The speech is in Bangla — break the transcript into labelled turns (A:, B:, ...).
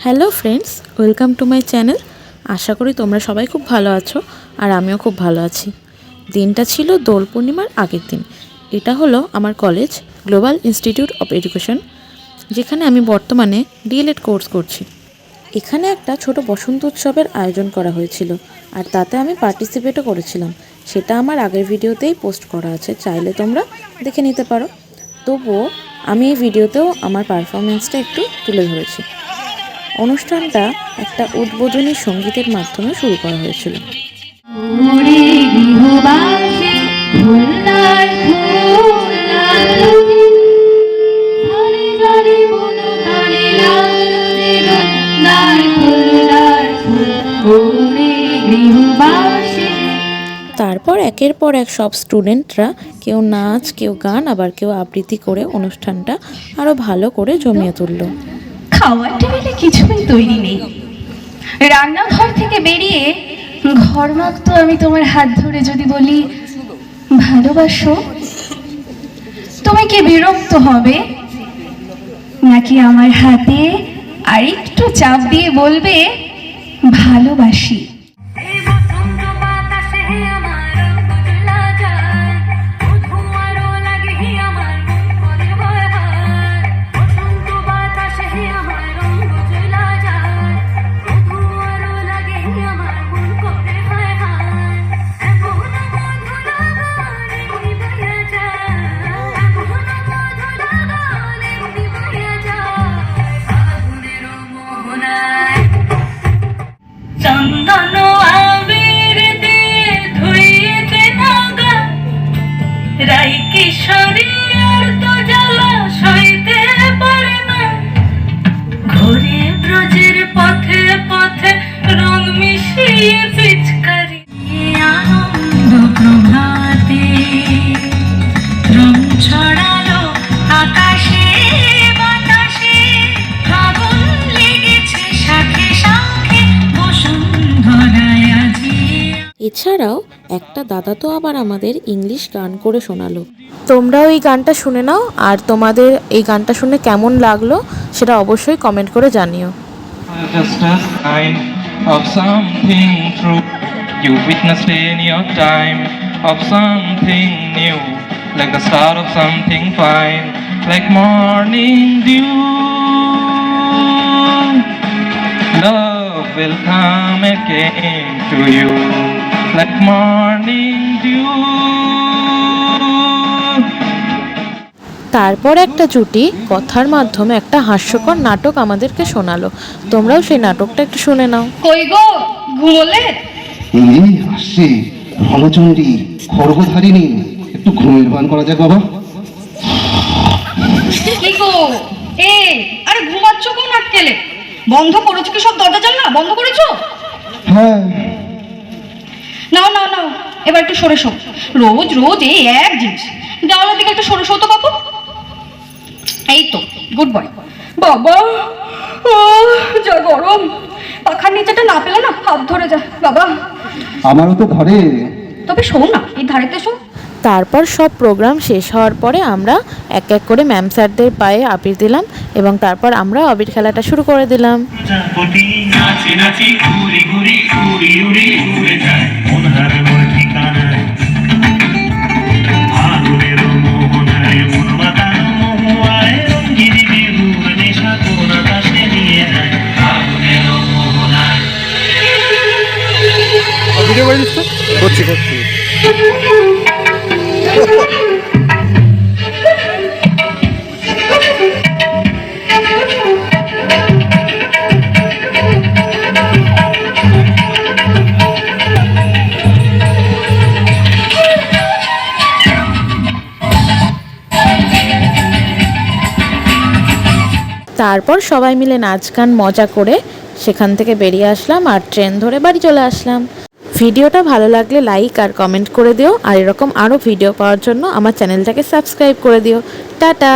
A: Hello friends, welcome to my channel. আশা করি তোমরা সবাই খুব ভালো আছো আর আমিও খুব ভালো আছি। দিনটা ছিল দোল পূর্ণিমার আগের দিন। এটা হলো আমার college global institute of education, যেখানে আমি বর্তমানে ডিএলএড কোর্স করছি। এখানে একটা ছোট বসন্ত উৎসবের আয়োজন করা হয়েছিল আর তাতে আমি পার্টিসিপেটও করেছিলাম। সেটা আমার আগের ভিডিওতেই পোস্ট করা আছে, চাইলে তোমরা দেখে নিতে পারো। তবুও আমি এই ভিডিওতেও আমার পারফরমেন্সটা একটু তুলে ধরেছি। অনুষ্ঠানটা একটা উদ্বোধনী সঙ্গীতের মাধ্যমে শুরু করা হয়েছিল। তারপর একের পর এক সব স্টুডেন্টরা কেউ নাচ, কেউ গান, আবার কেউ আবৃত্তি করে অনুষ্ঠানটা আরো ভালো করে জমিয়ে তুলল।
B: খাওয়ার টেবিলে কিছুই তৈরি নেই। রান্নাঘর থেকে বেরিয়ে ঘর মাখতো আমি তোমার হাত ধরে যদি বলি ভালোবাসো, তুমি কি বিরক্ত হবে? নাকি আমার হাতে আরেকটু চাপ দিয়ে বলবে ভালোবাসি?
A: এছাড়াও একটা দাদা তো আবার আমাদের ইংলিশ গান করে শোনালো। তোমরাও এই গানটা শুনে নাও, আর তোমাদের এই গানটা শুনে কেমন লাগলো সেটা অবশ্যই কমেন্ট করে জানিও।
C: Just a sign of something true you witnessed in your time, of something new, like the start of something fine, like morning dew. Love will come again to you, like morning dew.
A: তারপর একটা জুটি কথার মাধ্যমে একটা হাস্যকর নাটক আমাদেরকে শোনালো। তোমরাও সেই নাটকটা একটু শুনে নাও।
B: কই গো, ঘুমোলে?
D: এই আসছে রণচণ্ডী খড়গধারিণী, একটু ঘুমের ভান করা যাক বাবা।
B: কি গো, আরে ঘুমাচ্ছ কোন আটকেলে? বন্ধ করেছো কি সব দরজা জানলা বন্ধ করেছো?
D: হ্যাঁ।
B: নাও নাও নাও, এবার একটু সরে শো। রোজ রোজ এই এক জিনিস। দেওয়ালের দিকে একটু সরে শো তো বাবু। এই তো, গুড বয়। বাবা যা গরম, পাখার নিচেটা না পেলে না হাত ধরে যা বাবা।
D: আমারও তো ধরে,
B: তবে শো না, এই ধারেতে শো।
A: তারপর সব প্রোগ্রাম শেষ হওয়ার পরে আমরা এক এক করে ম্যাম স্যারদের পায়ে আবির দিলাম এবং তারপর আমরা আবির খেলাটা শুরু করে দিলাম।
D: করছি করছি।
A: তারপর সবাই মিলে নাচ গান মজা করে সেখান থেকে বেরিয়ে আসলাম আর ট্রেন ধরে বাড়ি চলে আসলাম। ভিডিওটা ভালো লাগলে লাইক আর কমেন্ট করে দিও, আর এরকম আরও ভিডিও পাওয়ার জন্য আমার চ্যানেলটাকে সাবস্ক্রাইব করে দিও। টাটা।